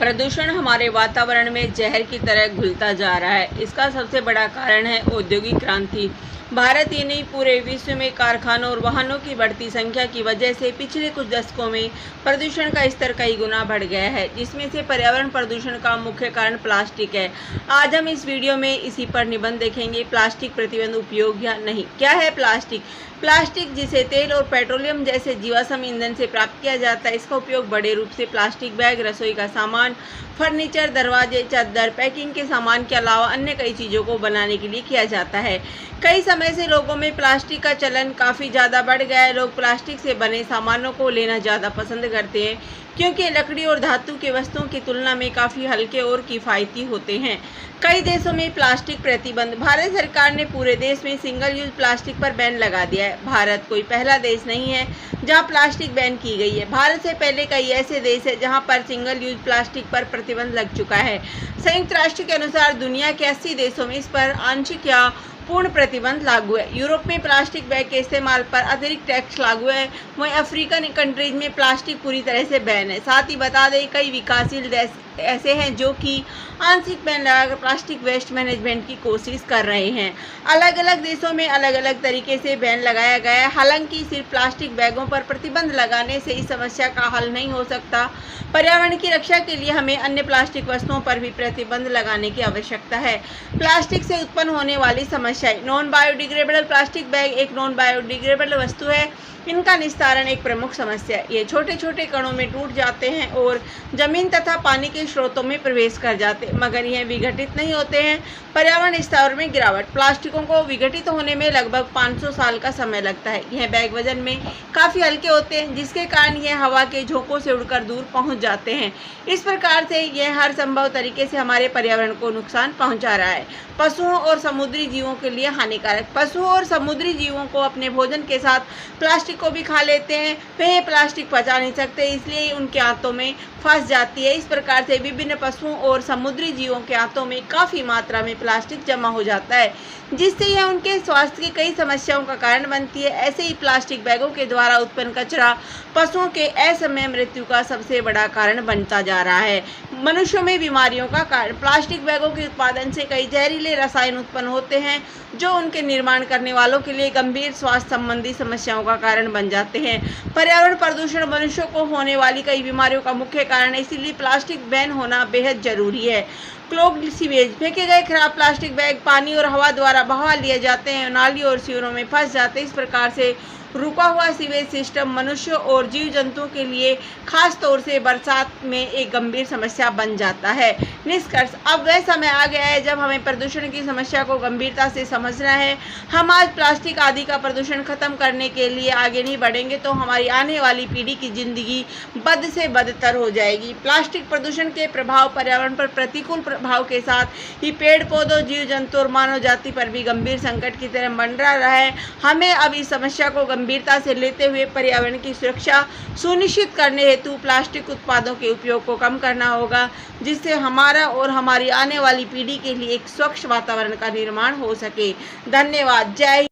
प्रदूषण हमारे वातावरण में जहर की तरह घुलता जा रहा है। इसका सबसे बड़ा कारण है औद्योगिक क्रांति। भारत ही नहीं, पूरे विश्व में कारखानों और वाहनों की बढ़ती संख्या की वजह से पिछले कुछ दशकों में प्रदूषण का स्तर कई गुना बढ़ गया है, जिसमें से पर्यावरण प्रदूषण का मुख्य कारण प्लास्टिक है। आज हम इस वीडियो में इसी पर निबंध देखेंगे, प्लास्टिक प्रतिबंध उपयोग या नहीं। क्या है प्लास्टिक? प्लास्टिक, जिसे तेल और पेट्रोलियम जैसे जीवाश्म ईंधन से प्राप्त किया जाता है, इसका उपयोग बड़े रूप से प्लास्टिक बैग, रसोई का सामान, फर्नीचर, दरवाजे, चादर, पैकिंग के सामान के अलावा अन्य कई चीज़ों को बनाने के लिए किया जाता है। कई समय से लोगों में प्लास्टिक का चलन काफ़ी ज़्यादा बढ़ गया है। लोग प्लास्टिक से बने सामानों को लेना ज़्यादा पसंद करते हैं, क्योंकि लकड़ी और धातु के वस्तुओं की तुलना में काफ़ी हल्के और किफ़ायती होते हैं। कई देशों में प्लास्टिक प्रतिबंध। भारत सरकार ने पूरे देश में सिंगल यूज प्लास्टिक पर बैन लगा दिया है। भारत कोई पहला देश नहीं है जहां प्लास्टिक बैन की गई है। भारत से पहले कई ऐसे देश हैं जहां पर सिंगल यूज प्लास्टिक पर प्रतिबंध लग चुका है। संयुक्त राष्ट्र के अनुसार दुनिया के 80 देशों में इस पर आंशिक या पूर्ण प्रतिबंध लागू है। यूरोप में प्लास्टिक बैग के इस्तेमाल पर अतिरिक्त टैक्स लागू है। वहीं अफ्रीकन कंट्रीज में प्लास्टिक पूरी तरह से बैन है। साथ ही बता दें, कई विकासशील देश ऐसे हैं जो कि आंशिक बैन लगाकर प्लास्टिक वेस्ट मैनेजमेंट की कोशिश कर रहे हैं। अलग अलग देशों में अलग अलग तरीके से बैन लगाया गया है। हालांकि सिर्फ प्लास्टिक बैगों पर प्रतिबंध लगाने से इस समस्या का हल नहीं हो सकता। पर्यावरण की रक्षा के लिए हमें अन्य प्लास्टिक वस्तुओं पर भी प्रतिबंध लगाने की आवश्यकता है। प्लास्टिक से उत्पन्न होने वाली समस्याएं। नॉन बायोडिग्रेडेबल प्लास्टिक बैग एक नॉन बायोडिग्रेडेबल वस्तु है। इनका निस्तारण एक प्रमुख समस्या है। ये छोटे छोटे कणों में टूट जाते हैं और जमीन तथा पानी के स्रोतों में प्रवेश कर जाते हैं, मगर यह विघटित नहीं होते हैं। पर्यावरण स्तर में गिरावट। प्लास्टिकों को विघटित होने में लगभग 500 साल का समय लगता है। यह बैग वजन में काफ़ी हल्के होते हैं, जिसके कारण यह हवा के झोंकों से उड़कर दूर पहुंच जाते हैं। इस प्रकार से यह हर संभव तरीके से हमारे पर्यावरण को नुकसान पहुंचा रहा है। पशुओं और समुद्री जीवों के लिए हानिकारक। पशुओं और समुद्री जीवों को अपने भोजन के साथ प्लास्टिक को भी खा लेते हैं। वे प्लास्टिक पचा नहीं सकते, इसलिए उनके आंतों में फंस जाती है। इस प्रकार से विभिन्न पशुओं और समुद्री जीवों के आंतों में काफ़ी मात्रा में प्लास्टिक जमा हो जाता है, जिससे यह उनके स्वास्थ्य की कई समस्याओं का कारण बनती है। ऐसे ही प्लास्टिक बैगों के द्वारा उत्पन्न कचरा पशुओं के असमय मृत्यु का सबसे बड़ा कारण बनता जा रहा है। मनुष्यों में बीमारियों का कारण। प्लास्टिक बैगों के उत्पादन से कई जहरीले रसायन उत्पन्न होते हैं, जो उनके निर्माण करने वालों के लिए गंभीर स्वास्थ्य संबंधी समस्याओं का कारण बन जाते हैं। पर्यावरण प्रदूषण मनुष्यों को होने वाली कई बीमारियों का मुख्य कारण है, इसीलिए प्लास्टिक बैन होना बेहद जरूरी है। Clogged sewage. फेंके गए खराब प्लास्टिक बैग पानी और हवा द्वारा बहा लिए जाते हैं, नाली और सीवरों में फंस जाते हैं। इस प्रकार से रुका हुआ सीवेज सिस्टम मनुष्य और जीव जंतुओं के लिए खास तौर से बरसात में एक गंभीर समस्या बन जाता है। निष्कर्ष, अब वह समय आ गया है जब हमें प्रदूषण की समस्या को गंभीरता से समझना है। हम आज प्लास्टिक आदि का प्रदूषण खत्म करने के लिए आगे नहीं बढ़ेंगे तो हमारी आने वाली पीढ़ी की जिंदगी बद से बदतर हो जाएगी। प्लास्टिक प्रदूषण के प्रभाव पर्यावरण पर प्रतिकूल प्रभाव के साथ ही पेड़ पौधों, जीव जंतु और मानव जाति पर भी गंभीर संकट की तरह मंडरा रहा है। हमें अब इस समस्या को गंभीरता से लेते हुए पर्यावरण की सुरक्षा सुनिश्चित करने हेतु प्लास्टिक उत्पादों के उपयोग को कम करना होगा, जिससे हमारा और हमारी आने वाली पीढ़ी के लिए एक स्वच्छ वातावरण का निर्माण हो सके। धन्यवाद। जय